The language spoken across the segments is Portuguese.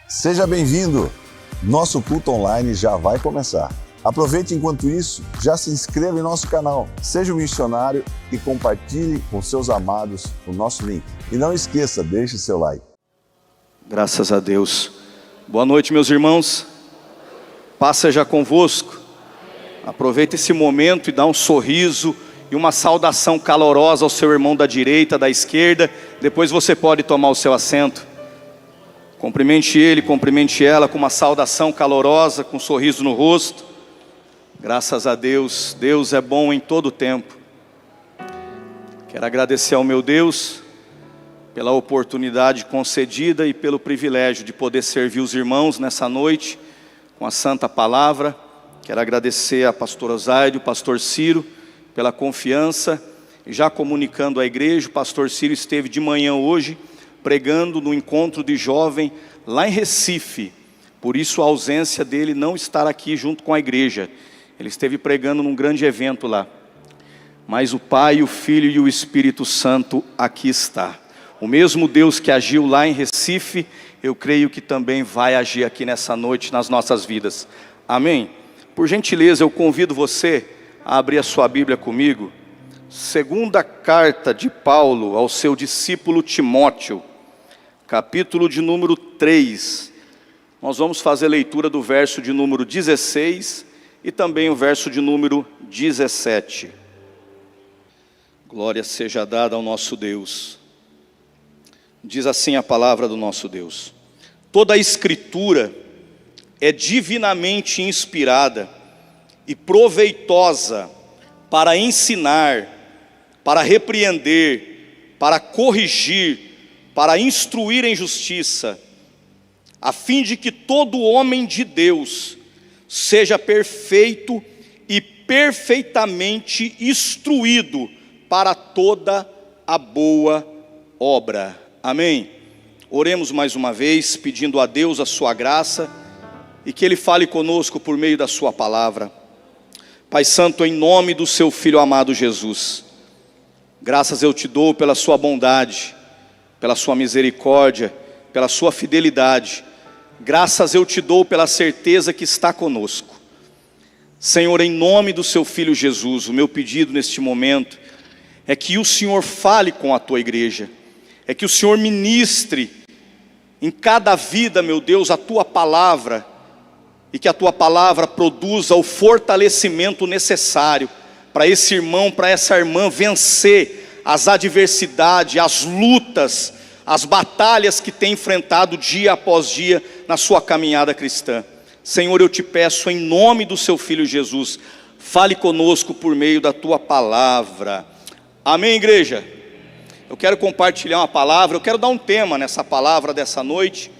Seja bem-vindo! Nosso culto online já vai começar. Aproveite enquanto isso, já se inscreva em nosso canal, seja um missionário e compartilhe com seus amados o nosso link. E não esqueça, deixe seu like. Graças a Deus. Boa noite, meus irmãos. Paz seja convosco. Aproveite esse momento e dá um sorriso e uma saudação calorosa ao seu irmão da direita, da esquerda. Depois você pode tomar o seu assento. Cumprimente ele, cumprimente ela com uma saudação calorosa, com um sorriso no rosto. Graças a Deus, Deus é bom em todo o tempo. Quero agradecer ao meu Deus pela oportunidade concedida e pelo privilégio de poder servir os irmãos nessa noite com a santa palavra. Quero agradecer a pastor Osaide, o pastor Ciro, pela confiança. E já comunicando à igreja, o pastor Ciro esteve de manhã hoje pregando no encontro de jovem lá em Recife. Por isso a ausência dele não estar aqui junto com a igreja. Ele esteve pregando num grande evento lá. Mas o Pai, o Filho e o Espírito Santo aqui está. O mesmo Deus que agiu lá em Recife, eu creio que também vai agir aqui nessa noite nas nossas vidas. Amém? Por gentileza, eu convido você a abrir a sua Bíblia comigo. Segunda carta de Paulo ao seu discípulo Timóteo, capítulo de número 3. Nós vamos fazer leitura do verso de número 16 e também o verso de número 17. Glória seja dada ao nosso Deus. Diz assim a palavra do nosso Deus: toda a escritura é divinamente inspirada e proveitosa para ensinar, para repreender, para corrigir, para instruir em justiça, a fim de que todo homem de Deus seja perfeito e perfeitamente instruído para toda a boa obra. Amém? Oremos mais uma vez, pedindo a Deus a sua graça e que Ele fale conosco por meio da sua palavra. Pai Santo, em nome do seu Filho amado Jesus, graças eu te dou pela sua bondade, pela sua misericórdia, pela sua fidelidade. Graças eu te dou pela certeza que está conosco. Senhor, em nome do seu Filho Jesus, o meu pedido neste momento é que o Senhor fale com a tua igreja, é que o Senhor ministre em cada vida, meu Deus, a tua palavra, e que a tua palavra produza o fortalecimento necessário para esse irmão, para essa irmã vencer as adversidades, as lutas, as batalhas que tem enfrentado dia após dia na sua caminhada cristã. Senhor, eu te peço em nome do seu Filho Jesus, fale conosco por meio da tua palavra. Amém, igreja? Eu quero compartilhar uma palavra, eu quero dar um tema nessa palavra dessa noite.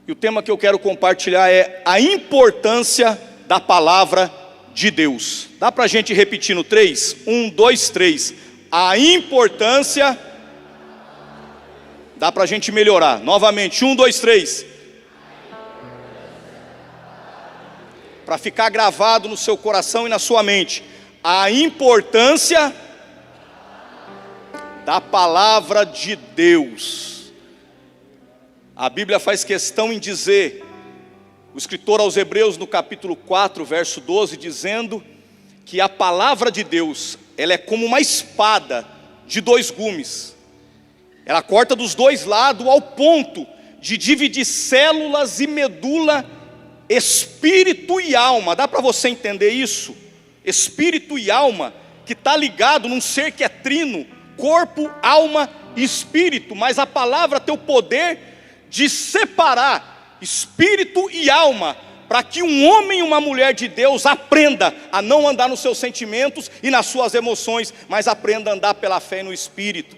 E o tema que eu quero compartilhar é a importância da palavra de Deus. Dá para a gente repetir no 3? 1, 2, 3. A importância. Dá para a gente melhorar. Novamente, 1, 2, 3. Para ficar gravado no seu coração e na sua mente. A importância da palavra de Deus. A Bíblia faz questão em dizer, o escritor aos Hebreus no capítulo 4, verso 12, dizendo que a palavra de Deus, ela é como uma espada de 2 gumes. Ela corta dos 2 lados ao ponto de dividir células e medula, espírito e alma. Dá para você entender isso? Espírito e alma, que está ligado num ser que é trino, corpo, alma e espírito. Mas a palavra tem o poder de separar espírito e alma, para que um homem e uma mulher de Deus aprenda a não andar nos seus sentimentos e nas suas emoções, mas aprenda a andar pela fé no Espírito.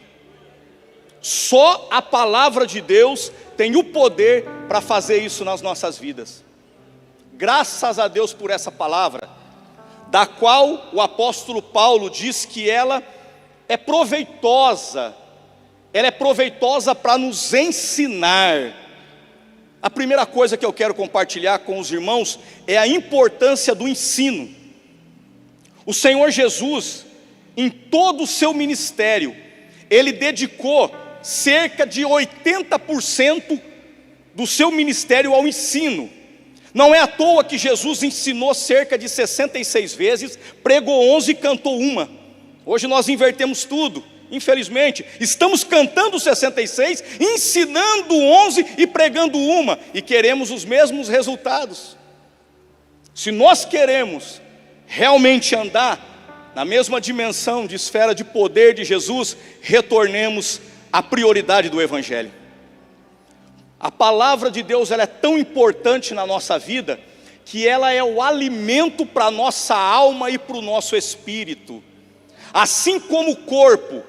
Só a palavra de Deus tem o poder para fazer isso nas nossas vidas. Graças a Deus por essa palavra, da qual o apóstolo Paulo diz que ela é proveitosa. Ela é proveitosa para nos ensinar. A primeira coisa que eu quero compartilhar com os irmãos é a importância do ensino. O Senhor Jesus, em todo o seu ministério, Ele dedicou cerca de 80% do seu ministério ao ensino. Não é à toa que Jesus ensinou cerca de 66 vezes, pregou 11 e cantou uma. Hoje nós invertemos tudo, infelizmente. Estamos cantando 66, ensinando 11 e pregando uma, e queremos os mesmos resultados. Se nós queremos realmente andar na mesma dimensão de esfera de poder de Jesus, retornemos à prioridade do Evangelho. A palavra de Deus, ela é tão importante na nossa vida, que ela é o alimento para a nossa alma e para o nosso espírito. Assim como o corpo,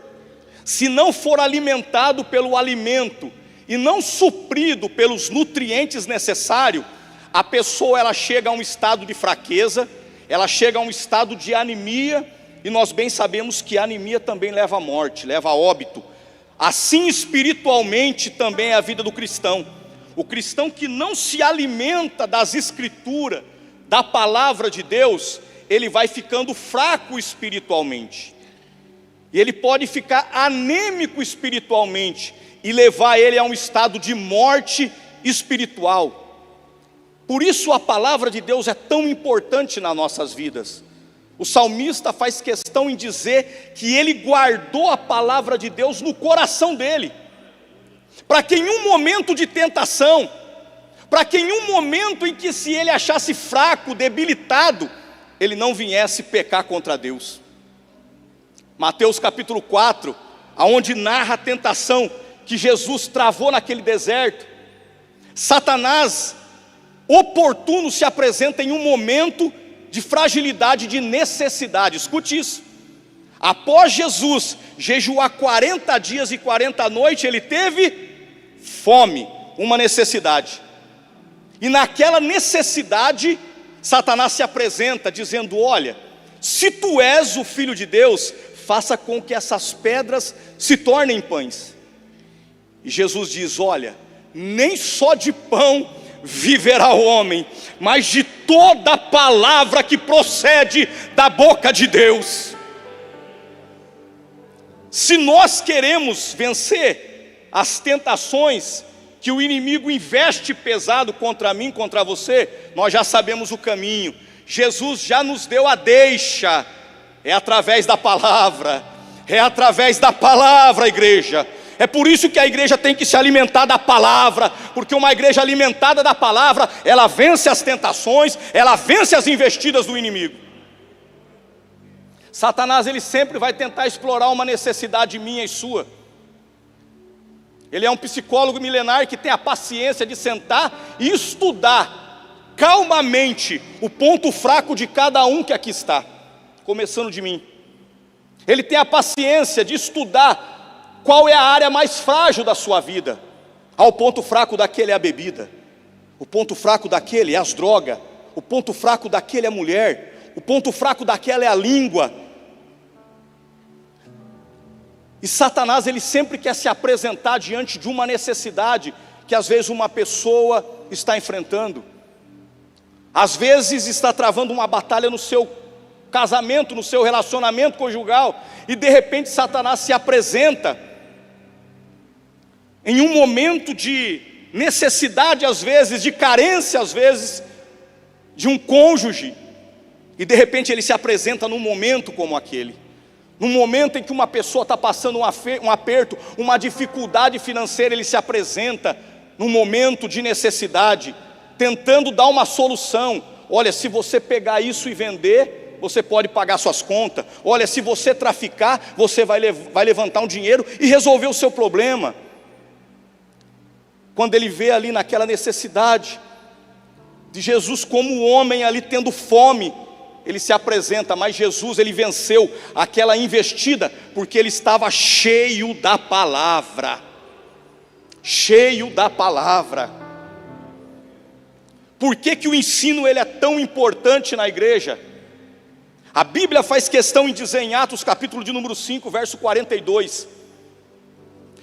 se não for alimentado pelo alimento e não suprido pelos nutrientes necessários, a pessoa ela chega a um estado de fraqueza, ela chega a um estado de anemia, e nós bem sabemos que a anemia também leva à morte, leva a óbito. Assim espiritualmente também é a vida do cristão. O cristão que não se alimenta das escrituras, da palavra de Deus, ele vai ficando fraco espiritualmente. E ele pode ficar anêmico espiritualmente e levar ele a um estado de morte espiritual. Por isso a palavra de Deus é tão importante nas nossas vidas. O salmista faz questão em dizer que ele guardou a palavra de Deus no coração dele, para que em um momento de tentação, para que em um momento em que se ele achasse fraco, debilitado, ele não viesse pecar contra Deus. Mateus capítulo 4, aonde narra a tentação que Jesus travou naquele deserto, Satanás, oportuno, se apresenta em um momento de fragilidade, de necessidade. Escute isso. Após Jesus jejuar 40 dias e 40 noites, ele teve fome, uma necessidade. E naquela necessidade, Satanás se apresenta dizendo: olha, se tu és o Filho de Deus, faça com que essas pedras se tornem pães. E Jesus diz: olha, nem só de pão viverá o homem, mas de toda palavra que procede da boca de Deus. Se nós queremos vencer as tentações que o inimigo investe pesado contra mim, contra você, nós já sabemos o caminho. Jesus já nos deu a deixa. É através da palavra. É através da palavra, igreja. É por isso que a igreja tem que se alimentar da palavra, porque uma igreja alimentada da palavra, ela vence as tentações, ela vence as investidas do inimigo. Satanás, ele sempre vai tentar explorar uma necessidade minha e sua. Ele é um psicólogo milenar que tem a paciência de sentar e estudar calmamente o ponto fraco de cada um que aqui está, começando de mim. Ele tem a paciência de estudar qual é a área mais frágil da sua vida. O ponto fraco daquele é a bebida, o ponto fraco daquele é as drogas, o ponto fraco daquele é a mulher, o ponto fraco daquela é a língua. E Satanás, ele sempre quer se apresentar diante de uma necessidade que às vezes uma pessoa está enfrentando. Às vezes está travando uma batalha no seu casamento, no seu relacionamento conjugal, e de repente Satanás se apresenta em um momento de necessidade, às vezes, de carência, às vezes, de um cônjuge, e de repente ele se apresenta num momento como aquele, num momento em que uma pessoa está passando um aperto, uma dificuldade financeira, ele se apresenta num momento de necessidade, tentando dar uma solução. Olha, se você pegar isso e vender, você pode pagar suas contas. Olha, se você traficar, você vai levantar um dinheiro e resolver o seu problema. Quando ele vê ali naquela necessidade de Jesus como homem ali tendo fome, ele se apresenta, mas Jesus, ele venceu aquela investida, porque ele estava cheio da palavra, cheio da palavra. Por que que o ensino ele é tão importante na igreja? A Bíblia faz questão em dizer em Atos capítulo de número 5, verso 42,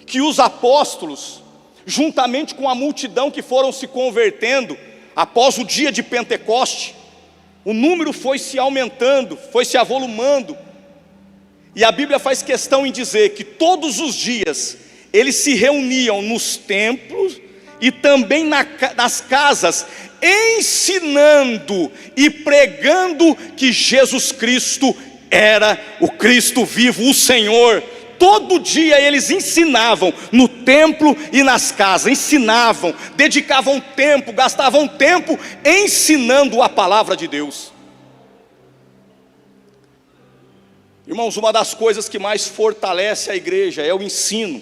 que os apóstolos, juntamente com a multidão que foram se convertendo, após o dia de Pentecoste, o número foi se aumentando, foi se avolumando, e a Bíblia faz questão em dizer que todos os dias, eles se reuniam nos templos, e também nas casas, ensinando e pregando que Jesus Cristo era o Cristo vivo, o Senhor. Todo dia eles ensinavam no templo e nas casas, ensinavam, dedicavam tempo, gastavam tempo ensinando a palavra de Deus. Irmãos, uma das coisas que mais fortalece a igreja é o ensino.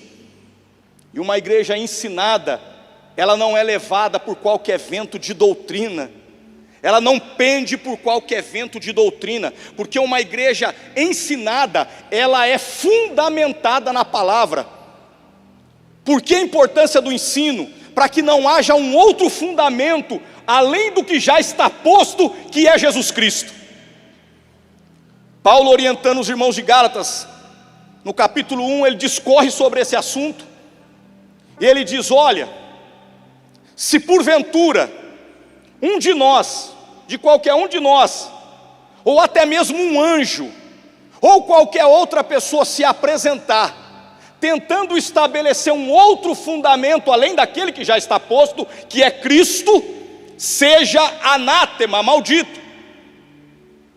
E uma igreja ensinada, ela não é levada por qualquer vento de doutrina, ela não pende por qualquer vento de doutrina, porque uma igreja ensinada, ela é fundamentada na palavra. Por que a importância do ensino? Para que não haja um outro fundamento, além do que já está posto, que é Jesus Cristo. Paulo, orientando os irmãos de Gálatas, no capítulo 1, ele discorre sobre esse assunto, e ele diz: olha, se porventura um de nós, de qualquer um de nós, ou até mesmo um anjo, ou qualquer outra pessoa se apresentar, tentando estabelecer um outro fundamento, além daquele que já está posto, que é Cristo, seja anátema, maldito.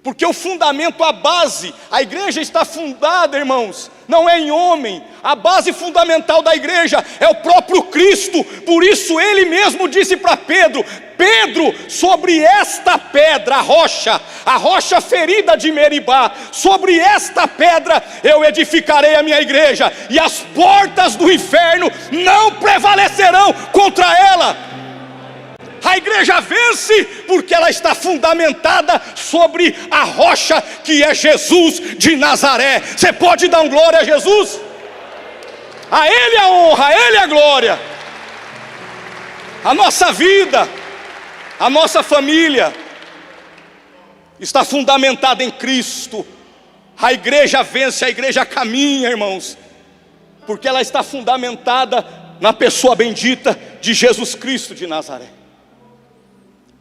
Porque o fundamento, a base, a igreja está fundada, irmãos, não é em homem. A base fundamental da igreja é o próprio Cristo. Por isso ele mesmo disse para Pedro: Pedro, sobre esta pedra, a rocha ferida de Meribá, sobre esta pedra eu edificarei a minha igreja, e as portas do inferno não prevalecerão contra ela. A igreja vence porque ela está fundamentada sobre a rocha que é Jesus de Nazaré. Você pode dar um glória a Jesus? A Ele a honra, a Ele a glória. A nossa vida, a nossa família está fundamentada em Cristo. A igreja vence, a igreja caminha, irmãos, porque ela está fundamentada na pessoa bendita de Jesus Cristo de Nazaré.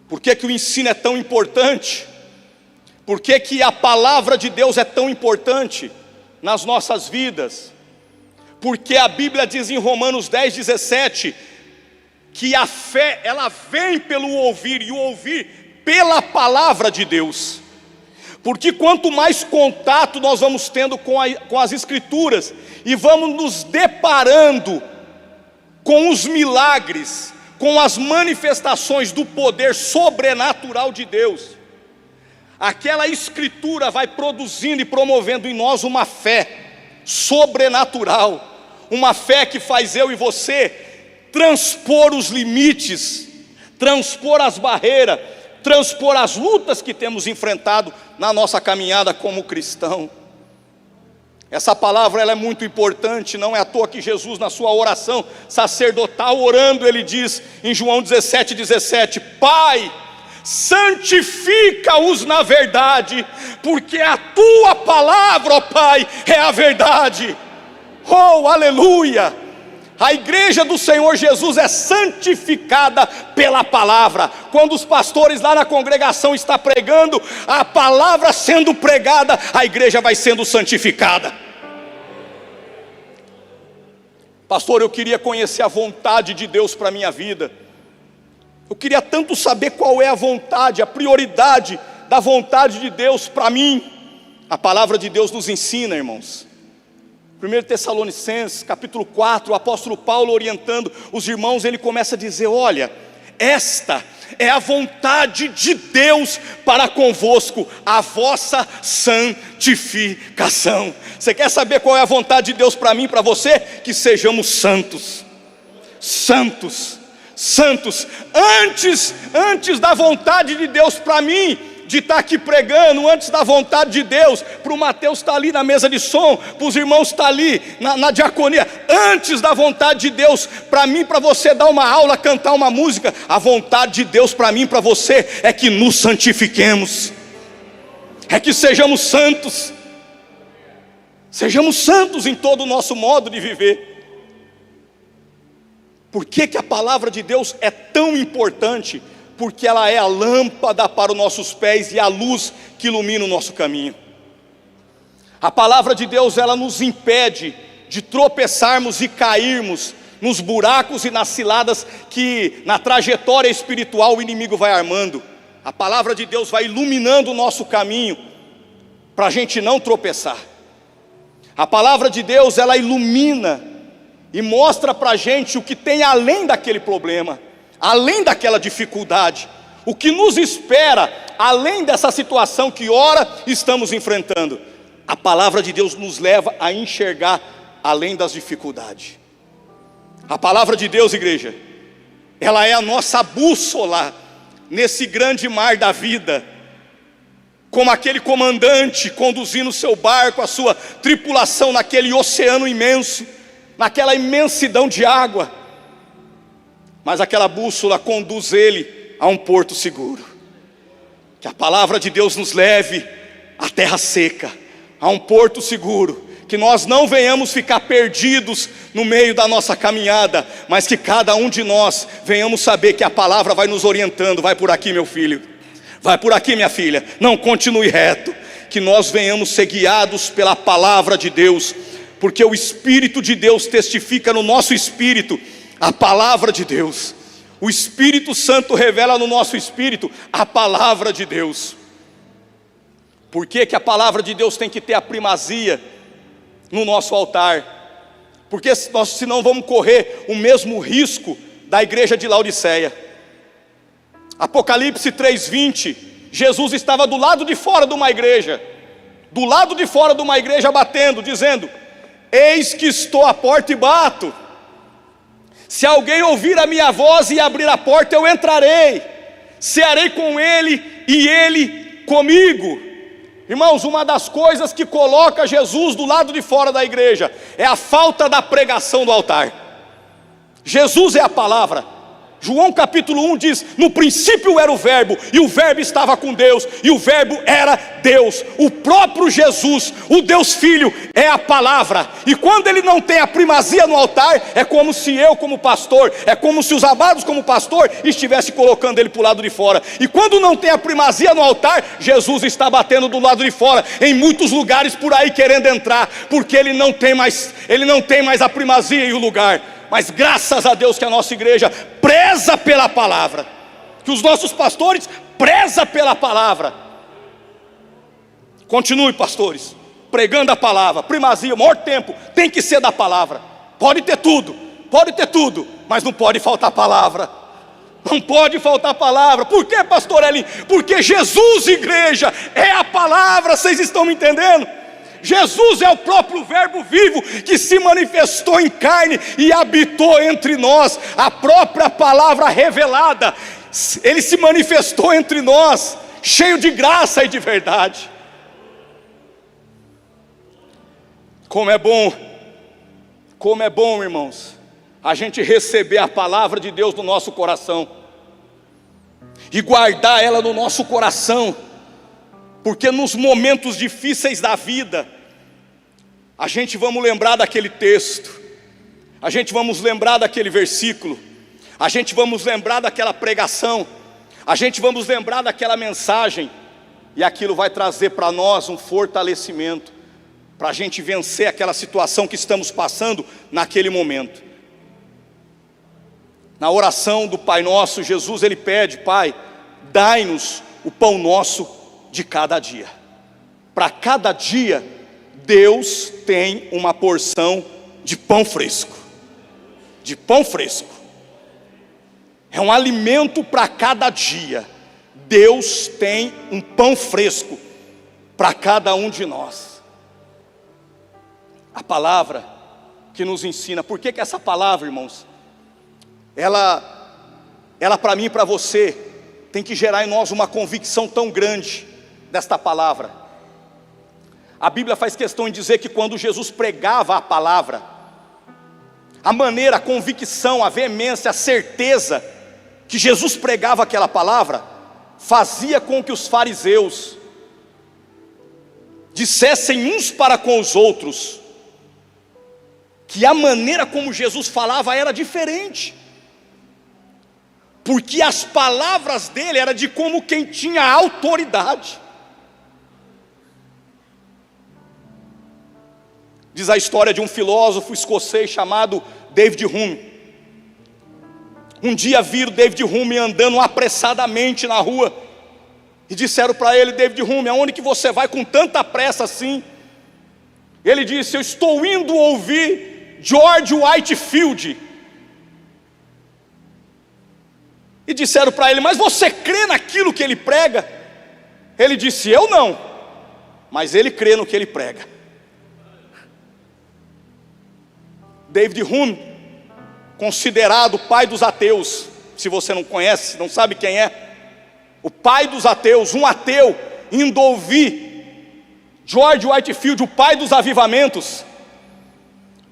Por que que o ensino é tão importante? Por que que a palavra de Deus é tão importante nas nossas vidas? Porque a Bíblia diz em Romanos 10:17 que a fé, ela vem pelo ouvir, e o ouvir pela palavra de Deus. Porque quanto mais contato nós vamos tendo com as Escrituras, e vamos nos deparando com os milagres, com as manifestações do poder sobrenatural de Deus, aquela Escritura vai produzindo e promovendo em nós uma fé sobrenatural, uma fé que faz eu e você transpor os limites, transpor as barreiras, transpor as lutas que temos enfrentado na nossa caminhada como cristão. Essa palavra ela é muito importante. Não é à toa que Jesus, na sua oração sacerdotal, orando, ele diz em João 17:17: Pai, santifica-os na verdade, porque a tua palavra, ó Pai, é a verdade. Oh, aleluia! A igreja do Senhor Jesus é santificada pela palavra. Quando os pastores lá na congregação estão pregando, a palavra sendo pregada, a igreja vai sendo santificada. Pastor, eu queria conhecer a vontade de Deus para a minha vida. Eu queria tanto saber qual é a vontade, a prioridade da vontade de Deus para mim. A palavra de Deus nos ensina, irmãos. 1 Tessalonicenses, capítulo 4, o apóstolo Paulo orientando os irmãos, ele começa a dizer: olha, esta é a vontade de Deus para convosco, a vossa santificação. Você quer saber qual é a vontade de Deus para mim e para você? Que sejamos santos, santos, santos. Antes da vontade de Deus para mim, de estar aqui pregando, antes da vontade de Deus, para o Mateus estar ali na mesa de som, para os irmãos estar ali na diaconia, antes da vontade de Deus para mim, para você dar uma aula, cantar uma música, a vontade de Deus para mim, para você, é que nos santifiquemos, é que sejamos santos em todo o nosso modo de viver. Por que que a palavra de Deus é tão importante? Porque ela é a lâmpada para os nossos pés e a luz que ilumina o nosso caminho. A palavra de Deus, ela nos impede de tropeçarmos e cairmos nos buracos e nas ciladas que na trajetória espiritual o inimigo vai armando. A palavra de Deus vai iluminando o nosso caminho para a gente não tropeçar. A palavra de Deus, ela ilumina e mostra para a gente o que tem além daquele problema, além daquela dificuldade, o que nos espera além dessa situação que ora estamos enfrentando. A palavra de Deus nos leva a enxergar além das dificuldades. A palavra de Deus, igreja, ela é a nossa bússola nesse grande mar da vida, como aquele comandante conduzindo seu barco, a sua tripulação naquele oceano imenso, naquela imensidão de água, mas aquela bússola conduz ele a um porto seguro. Que a palavra de Deus nos leve à terra seca, a um porto seguro, que nós não venhamos ficar perdidos no meio da nossa caminhada, mas que cada um de nós venhamos saber que a palavra vai nos orientando. Vai por aqui, meu filho, vai por aqui, minha filha, não, continue reto. Que nós venhamos ser guiados pela palavra de Deus, porque o Espírito de Deus testifica no nosso espírito a palavra de Deus. O Espírito Santo revela no nosso espírito a palavra de Deus. Por que que a palavra de Deus tem que ter a primazia no nosso altar? Porque nós senão vamos correr o mesmo risco da igreja de Laodiceia. Apocalipse 3:20, Jesus estava do lado de fora de uma igreja, do lado de fora de uma igreja batendo, dizendo: eis que estou à porta e bato. Se alguém ouvir a minha voz e abrir a porta, eu entrarei, cearei com ele e ele comigo. Irmãos, uma das coisas que coloca Jesus do lado de fora da igreja é a falta da pregação do altar. Jesus é a palavra. João capítulo 1 diz: no princípio era o verbo, e o verbo estava com Deus, e o verbo era Deus. O próprio Jesus, o Deus Filho, é a palavra. E quando ele não tem a primazia no altar, é como se eu como pastor, é como se os amados como pastor estivesse colocando ele para o lado de fora. E quando não tem a primazia no altar, Jesus está batendo do lado de fora, em muitos lugares por aí querendo entrar, porque ele não tem mais a primazia e o lugar. Mas graças a Deus que a nossa igreja preza pela palavra, que os nossos pastores prezam pela palavra. Continue, pastores, pregando a palavra. Primazia, o maior tempo tem que ser da palavra. Pode ter tudo, mas não pode faltar palavra. Não pode faltar palavra. Por que, pastor Elin? Porque Jesus, igreja, é a palavra. Vocês estão me entendendo? Jesus é o próprio verbo vivo que se manifestou em carne e habitou entre nós. A própria palavra revelada, ele se manifestou entre nós, cheio de graça e de verdade. Como é bom, irmãos, a gente receber a palavra de Deus no nosso coração e guardar ela no nosso coração. Porque nos momentos difíceis da vida, a gente vamos lembrar daquele texto, a gente vamos lembrar daquele versículo, a gente vamos lembrar daquela pregação, a gente vamos lembrar daquela mensagem, e aquilo vai trazer para nós um fortalecimento, para a gente vencer aquela situação que estamos passando naquele momento. Na oração do Pai Nosso, Jesus ele pede: Pai, dai-nos o pão nosso de cada dia. Para cada dia, Deus tem uma porção de pão fresco. De pão fresco. É um alimento para cada dia. Deus tem um pão fresco para cada um de nós. A palavra que nos ensina. Por que essa palavra, irmãos, ela para mim e para você tem que gerar em nós uma convicção tão grande desta palavra. A Bíblia faz questão em dizer que quando Jesus pregava a palavra, a maneira, a convicção, a veemência, a certeza que Jesus pregava aquela palavra, fazia com que os fariseus dissessem uns para com os outros que a maneira como Jesus falava era diferente, porque as palavras dele eram de como quem tinha autoridade. Diz a história de um filósofo escocês chamado David Hume. Um dia viram David Hume andando apressadamente na rua e disseram para ele: David Hume, aonde que você vai com tanta pressa assim? Ele disse: eu estou indo ouvir George Whitefield. E disseram para ele: mas você crê naquilo que ele prega? Ele disse: eu não, mas ele crê no que ele prega. David Hume, considerado o pai dos ateus, se você não conhece, não sabe quem é, o pai dos ateus, um ateu indo ouvir George Whitefield, o pai dos avivamentos,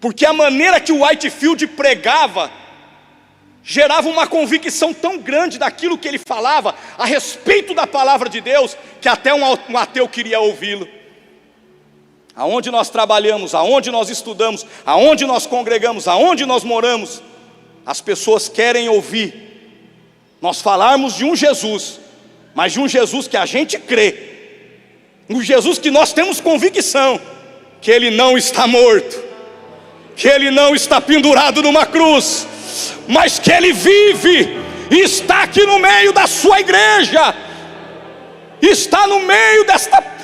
porque a maneira que o Whitefield pregava gerava uma convicção tão grande daquilo que ele falava a respeito da palavra de Deus, que até um ateu queria ouvi-lo. Aonde nós trabalhamos, aonde nós estudamos, aonde nós congregamos, aonde nós moramos, as pessoas querem ouvir nós falarmos de um Jesus, mas de um Jesus que a gente crê, um Jesus que nós temos convicção que Ele não está morto, que Ele não está pendurado numa cruz, mas que Ele vive e está aqui no meio da sua igreja, está no meio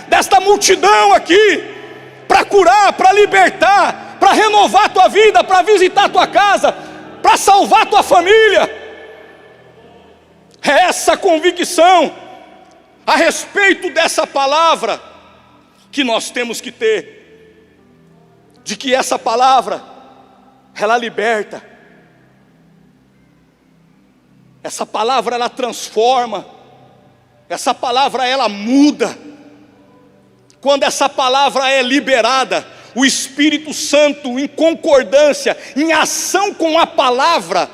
desta multidão aqui, para curar, para libertar, para renovar a tua vida, para visitar a tua casa, para salvar a tua família. É essa convicção a respeito dessa palavra que nós temos que ter, de que essa palavra, ela liberta, essa palavra ela transforma, essa palavra ela muda. Quando essa palavra é liberada, o Espírito Santo, em concordância, em ação com a palavra,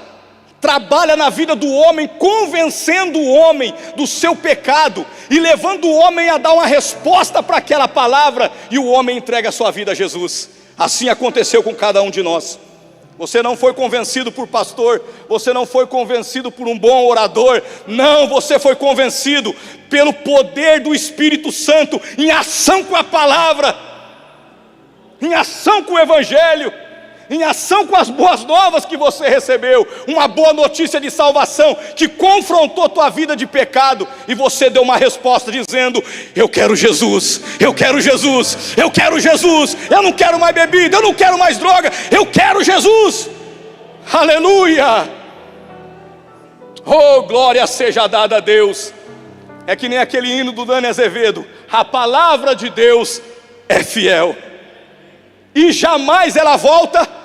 trabalha na vida do homem, convencendo o homem do seu pecado e levando o homem a dar uma resposta para aquela palavra, e o homem entrega a sua vida a Jesus. Assim aconteceu com cada um de nós. Você não foi convencido por pastor, você não foi convencido por um bom orador, não, você foi convencido pelo poder do Espírito Santo, em ação com a palavra, em ação com o Evangelho, em ação com as boas novas que você recebeu, uma boa notícia de salvação, que confrontou tua vida de pecado, e você deu uma resposta dizendo: eu quero Jesus, eu quero Jesus, eu quero Jesus, eu não quero mais bebida, eu não quero mais droga, eu quero Jesus, aleluia, oh glória seja dada a Deus. É que nem aquele hino do Dani Azevedo: a palavra de Deus é fiel, e jamais ela volta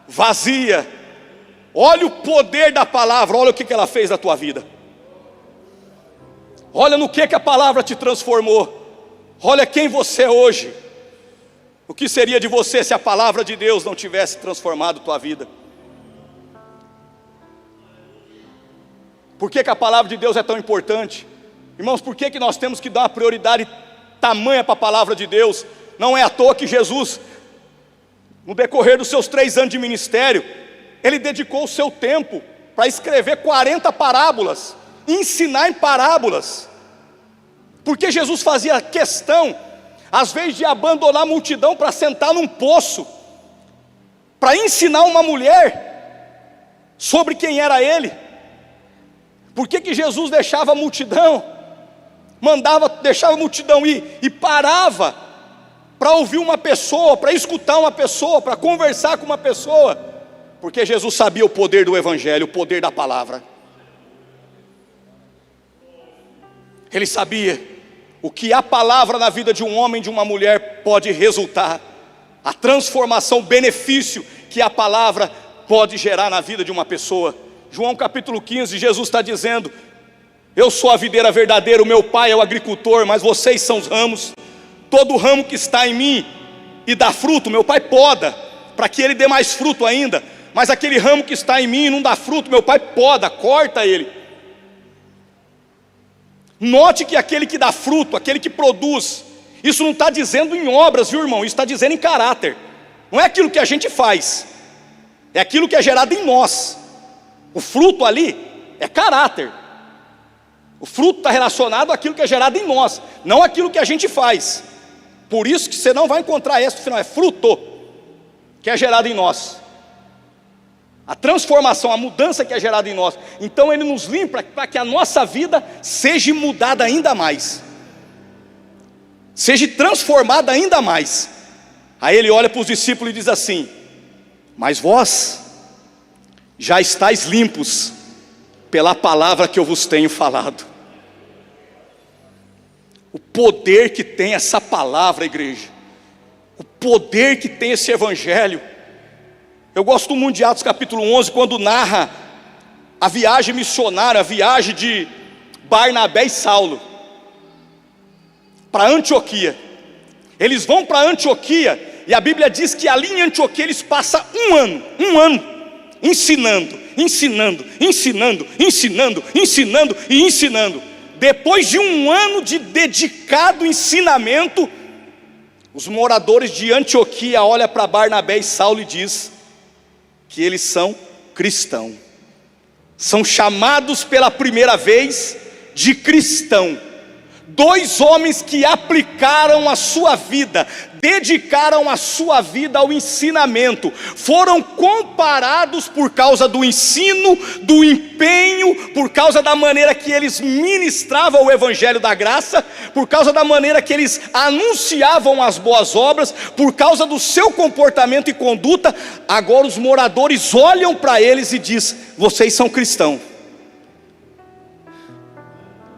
vazia. Olha o poder da palavra, olha o que ela fez na tua vida, olha no que a palavra te transformou, olha quem você é hoje. O que seria de você se a palavra de Deus não tivesse transformado tua vida? Por que a palavra de Deus é tão importante? Irmãos, por que nós temos que dar uma prioridade tamanha para a palavra de Deus? Não é à toa que Jesus, no decorrer dos seus 3 anos de ministério, Ele dedicou o seu tempo para escrever 40 parábolas, ensinar em parábolas, porque Jesus fazia questão, às vezes, de abandonar a multidão para sentar num poço, para ensinar uma mulher sobre quem era Ele. Por que Jesus deixava a multidão, deixava a multidão ir e parava para ouvir uma pessoa, para escutar uma pessoa, para conversar com uma pessoa? Porque Jesus sabia o poder do Evangelho, o poder da palavra. Ele sabia o que a palavra na vida de um homem, de uma mulher pode resultar, a transformação, o benefício que a palavra pode gerar na vida de uma pessoa. João capítulo 15, Jesus está dizendo: eu sou a videira verdadeira, o meu pai é o agricultor, mas vocês são os ramos. Todo ramo que está em mim e dá fruto, meu pai poda, para que ele dê mais fruto ainda. Mas aquele ramo que está em mim e não dá fruto, meu pai poda, corta ele. Note que aquele que dá fruto, aquele que produz, isso não está dizendo em obras, viu, irmão? Isso está dizendo em caráter. Não é aquilo que a gente faz, é aquilo que é gerado em nós. O fruto ali é caráter. O fruto está relacionado àquilo que é gerado em nós, não aquilo que a gente faz. Por isso que você não vai encontrar esse no final, é fruto que é gerado em nós. A transformação, a mudança que é gerada em nós. Então Ele nos limpa para que a nossa vida seja mudada ainda mais, seja transformada ainda mais. Aí Ele olha para os discípulos e diz assim: mas vós já estáis limpos pela palavra que eu vos tenho falado. O poder que tem essa palavra, igreja, o poder que tem esse evangelho. Eu gosto muito de Atos capítulo 11, quando narra a viagem missionária, a viagem de Barnabé e Saulo para Antioquia. Eles vão para Antioquia, e a Bíblia diz que ali em Antioquia eles passam um ano, ensinando. Depois de um ano de dedicado ensinamento, os moradores de Antioquia olham para Barnabé e Saulo e diz que eles são cristãos, são chamados pela primeira vez de cristão. Dois homens que aplicaram a sua vida, dedicaram a sua vida ao ensinamento, foram comparados por causa do ensino, do empenho, por causa da maneira que eles ministravam o evangelho da graça, por causa da maneira que eles anunciavam as boas obras, por causa do seu comportamento e conduta. Agora os moradores olham para eles e dizem: vocês são cristãos.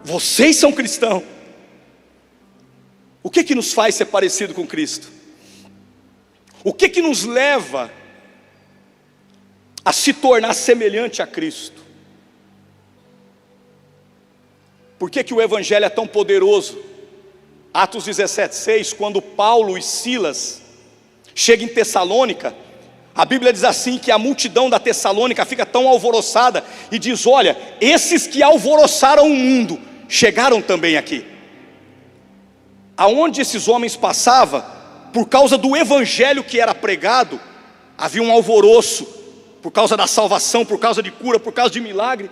Vocês são cristãos. O que nos faz ser parecido com Cristo? O que nos leva a se tornar semelhante a Cristo? Por que o evangelho é tão poderoso? Atos 17:6, quando Paulo e Silas chegam em Tessalônica, a Bíblia diz assim, que a multidão da Tessalônica fica tão alvoroçada e diz: olha, esses que alvoroçaram o mundo chegaram também aqui. Aonde esses homens passavam, por causa do evangelho que era pregado, havia um alvoroço, por causa da salvação, por causa de cura, por causa de milagre.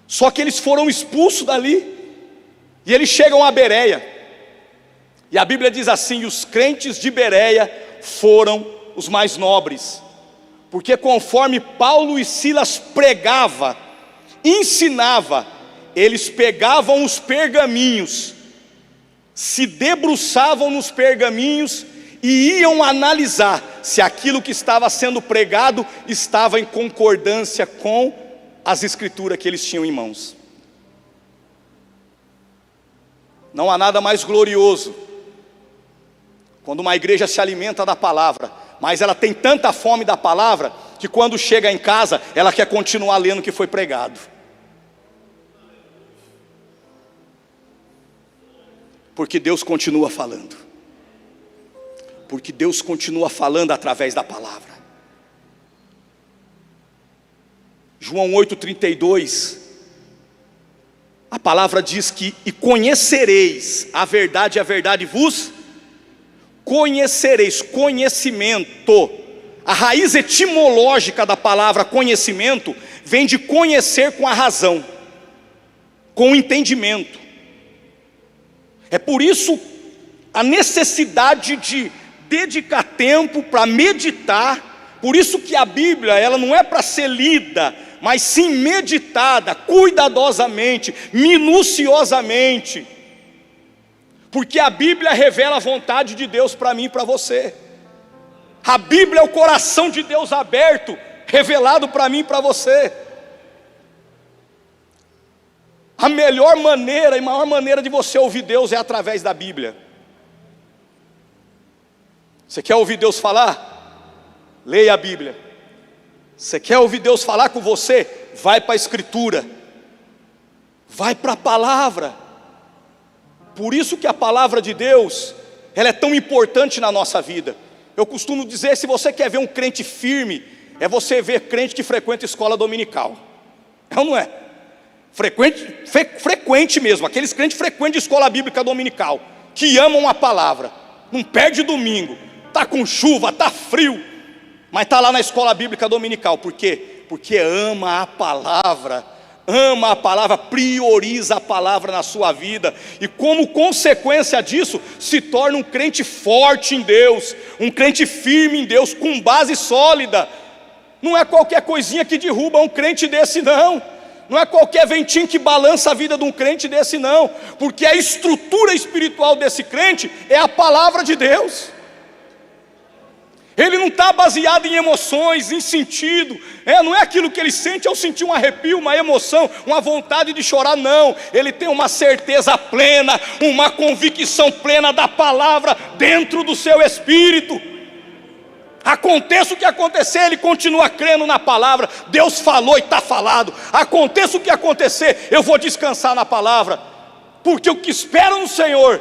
Só que eles foram expulsos dali, e eles chegam a Bereia, e a Bíblia diz assim: e os crentes de Bereia foram os mais nobres, porque conforme Paulo e Silas pregava, ensinava, eles pegavam os pergaminhos, se debruçavam nos pergaminhos e iam analisar se aquilo que estava sendo pregado estava em concordância com as escrituras que eles tinham em mãos. Não há nada mais glorioso quando uma igreja se alimenta da palavra, mas ela tem tanta fome da palavra que quando chega em casa ela quer continuar lendo o que foi pregado. Porque Deus continua falando. Porque Deus continua falando através da palavra. João 8,32, a palavra diz que: e conhecereis a verdade vos conhecereis. Conhecimento, a raiz etimológica da palavra conhecimento vem de conhecer com a razão, com o entendimento. É por isso a necessidade de dedicar tempo para meditar. Por isso que a Bíblia, ela não é para ser lida, mas sim meditada, cuidadosamente, minuciosamente. Porque a Bíblia revela a vontade de Deus para mim e para você. A Bíblia é o coração de Deus aberto, revelado para mim e para você. A melhor maneira e maior maneira de você ouvir Deus é através da Bíblia. Você quer ouvir Deus falar? Leia a Bíblia. Você quer ouvir Deus falar com você? Vai para a Escritura, vai para a palavra. Por isso que a palavra de Deus, ela é tão importante na nossa vida. Eu costumo dizer, se você quer ver um crente firme, é você ver crente que frequenta escola dominical. É ou não é? Frequente mesmo, aqueles crentes frequentes de escola bíblica dominical, que amam a palavra, não perde domingo, está com chuva, está frio, mas está lá na escola bíblica dominical. Por quê? Porque ama a palavra, prioriza a palavra na sua vida, e como consequência disso, se torna um crente forte em Deus, um crente firme em Deus, com base sólida. Não é qualquer coisinha que derruba um crente desse, não. Não é qualquer ventinho que balança a vida de um crente desse, não. Porque a estrutura espiritual desse crente é a palavra de Deus. Ele não está baseado em emoções, em sentido. Não é aquilo que ele sente ao sentir um arrepio, uma emoção, uma vontade de chorar, não. Ele tem uma certeza plena, uma convicção plena da palavra dentro do seu espírito. Aconteça o que acontecer, ele continua crendo na palavra. Deus falou e está falado. Aconteça o que acontecer, eu vou descansar na palavra. Porque o que esperam no Senhor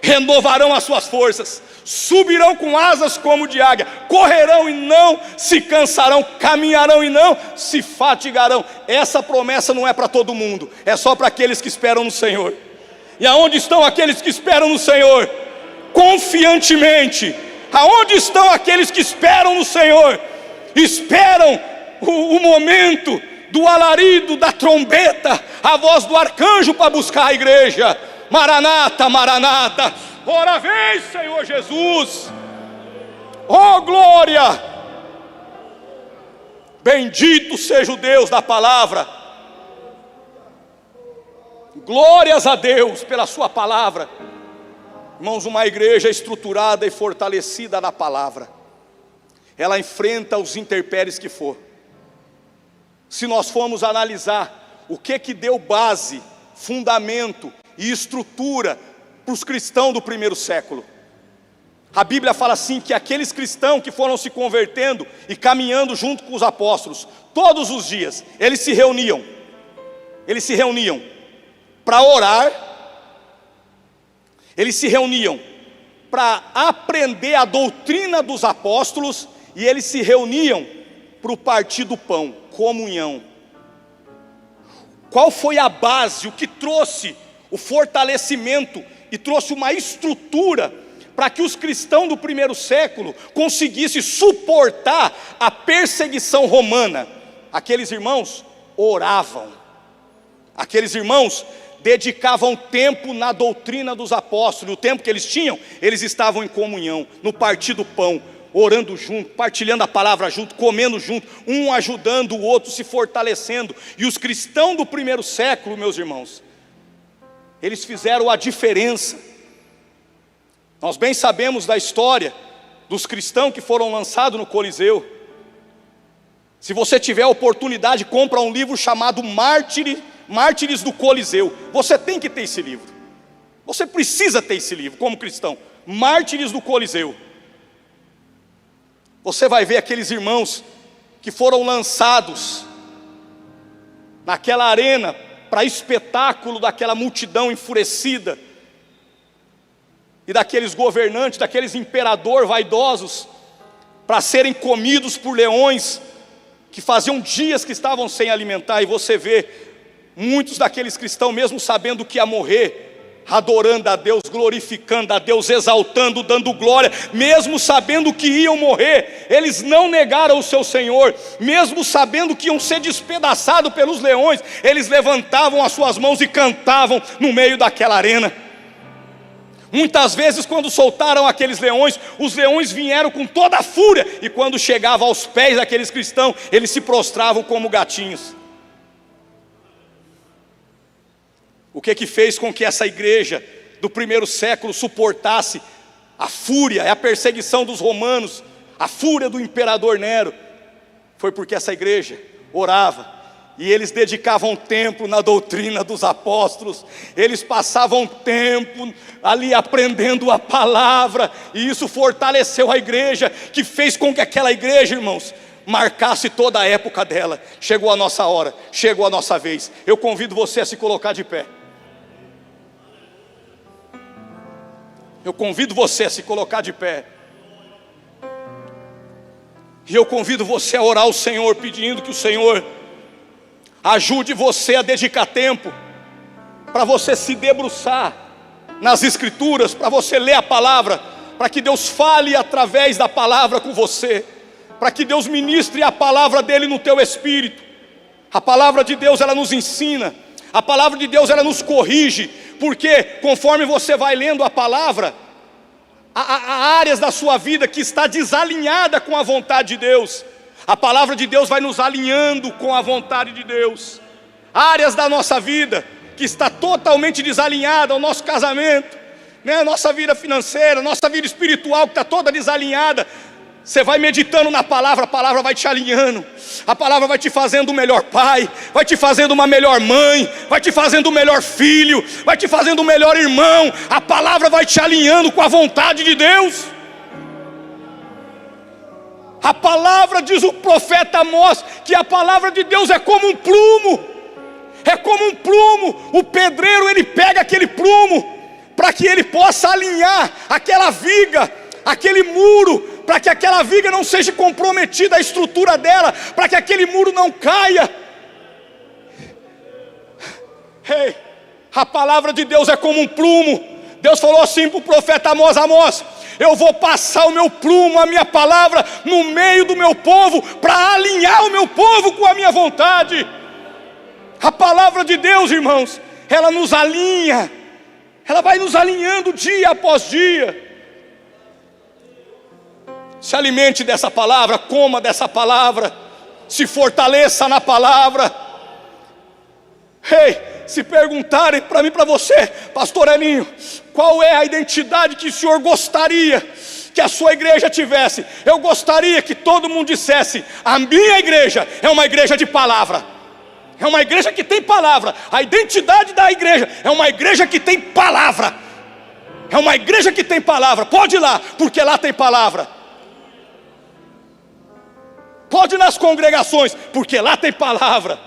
renovarão as suas forças, subirão com asas como de águia, correrão e não se cansarão, caminharão e não se fatigarão. Essa promessa não é para todo mundo, é só para aqueles que esperam no Senhor. E aonde estão aqueles que esperam no Senhor? Confiantemente. Aonde estão aqueles que esperam no Senhor? Esperam o momento do alarido, da trombeta, a voz do arcanjo para buscar a igreja. Maranata, Maranata, ora vem, Senhor Jesus. Oh glória, bendito seja o Deus da palavra. Glórias a Deus pela sua palavra. Irmãos, uma igreja estruturada e fortalecida na palavra, ela enfrenta os intempéries que for. Se nós formos analisar o que deu base, fundamento e estrutura para os cristãos do primeiro século, a Bíblia fala assim, que aqueles cristãos que foram se convertendo e caminhando junto com os apóstolos, todos os dias, eles se reuniam para orar, eles se reuniam para aprender a doutrina dos apóstolos, e eles se reuniam para o partir do pão, comunhão. Qual foi a base, o que trouxe o fortalecimento e trouxe uma estrutura para que os cristãos do primeiro século conseguissem suportar a perseguição romana? Aqueles irmãos oravam, aqueles irmãos dedicavam tempo na doutrina dos apóstolos. O tempo que eles tinham, eles estavam em comunhão, no partir do pão, orando junto, partilhando a palavra junto, comendo junto, um ajudando o outro, se fortalecendo. E os cristãos do primeiro século, meus irmãos, eles fizeram a diferença. Nós bem sabemos da história dos cristãos que foram lançados no Coliseu. Se você tiver a oportunidade, compra um livro chamado Mártires do Coliseu. Você tem que ter esse livro. Você precisa ter esse livro como cristão. Mártires do Coliseu. Você vai ver aqueles irmãos que foram lançados naquela arena para espetáculo daquela multidão enfurecida e daqueles governantes, daqueles imperadores vaidosos, para serem comidos por leões que faziam dias que estavam sem alimentar. E você vê muitos daqueles cristãos, mesmo sabendo que ia morrer, adorando a Deus, glorificando a Deus, exaltando, dando glória, mesmo sabendo que iam morrer, eles não negaram o seu Senhor, mesmo sabendo que iam ser despedaçados pelos leões, eles levantavam as suas mãos e cantavam no meio daquela arena. Muitas vezes, quando soltaram aqueles leões, os leões vieram com toda a fúria, e quando chegavam aos pés daqueles cristãos, eles se prostravam como gatinhos. O que fez com que essa igreja do primeiro século suportasse a fúria, a perseguição dos romanos, a fúria do imperador Nero? Foi porque essa igreja orava, e eles dedicavam tempo na doutrina dos apóstolos, eles passavam tempo ali aprendendo a palavra, e isso fortaleceu a igreja, que fez com que aquela igreja, irmãos, marcasse toda a época dela. Chegou a nossa hora, chegou a nossa vez. Eu convido você a se colocar de pé. Eu convido você a se colocar de pé. E eu convido você a orar ao Senhor, pedindo que o Senhor ajude você a dedicar tempo para você se debruçar nas Escrituras, para você ler a palavra, para que Deus fale através da palavra com você, para que Deus ministre a palavra dele no teu espírito. A palavra de Deus, ela nos ensina, a palavra de Deus, ela nos corrige, porque conforme você vai lendo a palavra, há áreas da sua vida que está desalinhada com a vontade de Deus, A palavra de Deus vai nos alinhando com a vontade de Deus. Áreas da nossa vida que está totalmente desalinhada, o nosso casamento, né? Nossa vida financeira, nossa vida espiritual que está toda desalinhada. Você vai meditando na palavra, a palavra vai te alinhando, a palavra vai te fazendo um melhor pai, vai te fazendo uma melhor mãe, vai te fazendo um melhor filho, vai te fazendo um melhor irmão. A palavra vai te alinhando com a vontade de Deus. A palavra, diz o profeta Amós, que a palavra de Deus é como um prumo. É como um prumo. O pedreiro, ele pega aquele prumo para que ele possa alinhar aquela viga, aquele muro, para que aquela viga não seja comprometida, a estrutura dela, para que aquele muro não caia. Ei, a palavra de Deus é como um prumo. Deus falou assim para o profeta Amós: Amós, eu vou passar o meu prumo, a minha palavra, no meio do meu povo, para alinhar o meu povo com a minha vontade. A palavra de Deus, irmãos, ela nos alinha, ela vai nos alinhando dia após dia. Se alimente dessa palavra, coma dessa palavra, se fortaleça na palavra. Ei, se perguntarem para mim, para você, pastor Elinho, qual é a identidade que o senhor gostaria que a sua igreja tivesse? Eu gostaria que todo mundo dissesse: a minha igreja é uma igreja de palavra, é uma igreja que tem palavra. A identidade da igreja é uma igreja que tem palavra, é uma igreja que tem palavra. Pode ir lá, porque lá tem palavra. Pode ir nas congregações, porque lá tem palavra.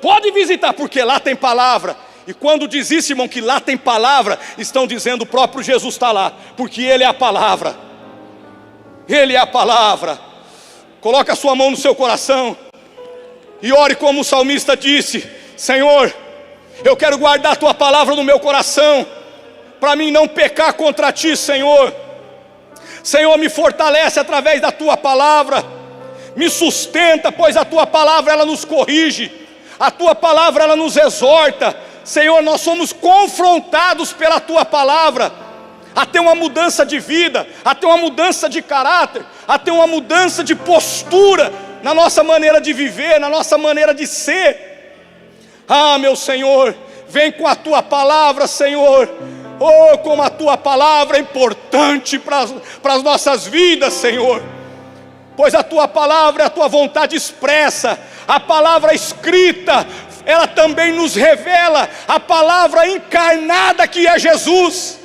Pode visitar, porque lá tem palavra. E quando diz isso, irmão, que lá tem palavra, estão dizendo o próprio Jesus está lá, porque Ele é a palavra. Ele é a palavra. Coloque a sua mão no seu coração e ore como o salmista disse: Senhor, eu quero guardar a Tua palavra no meu coração, para mim não pecar contra Ti, Senhor. Senhor, me fortalece através da Tua palavra, me sustenta, pois a Tua palavra ela nos corrige, a Tua palavra ela nos exorta. Senhor, nós somos confrontados pela Tua palavra a ter uma mudança de vida, a ter uma mudança de caráter, a ter uma mudança de postura na nossa maneira de viver, na nossa maneira de ser. Ah, meu Senhor, vem com a Tua palavra, Senhor. Oh, como a Tua palavra é importante para as nossas vidas, Senhor. Pois a Tua palavra é a Tua vontade expressa. A palavra escrita, ela também nos revela a palavra encarnada que é Jesus.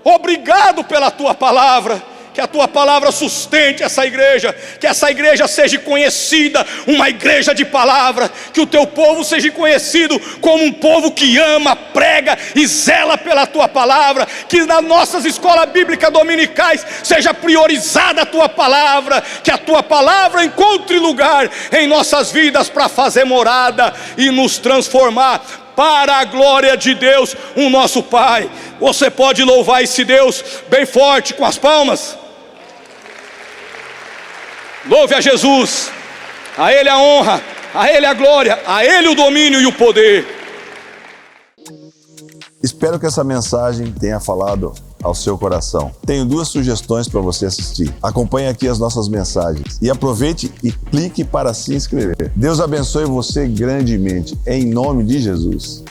Obrigado pela Tua palavra. Que a Tua palavra sustente essa igreja, que essa igreja seja conhecida, uma igreja de palavra, que o Teu povo seja conhecido como um povo que ama, prega e zela pela Tua palavra, que nas nossas escolas bíblicas dominicais seja priorizada a Tua palavra, que a Tua palavra encontre lugar em nossas vidas para fazer morada e nos transformar para a glória de Deus, o nosso Pai. Você pode louvar esse Deus bem forte com as palmas? Louve a Jesus, a Ele a honra, a Ele a glória, a Ele o domínio e o poder. Espero que essa mensagem tenha falado ao seu coração. Tenho 2 sugestões para você assistir. Acompanhe aqui as nossas mensagens e aproveite e clique para se inscrever. Deus abençoe você grandemente, em nome de Jesus.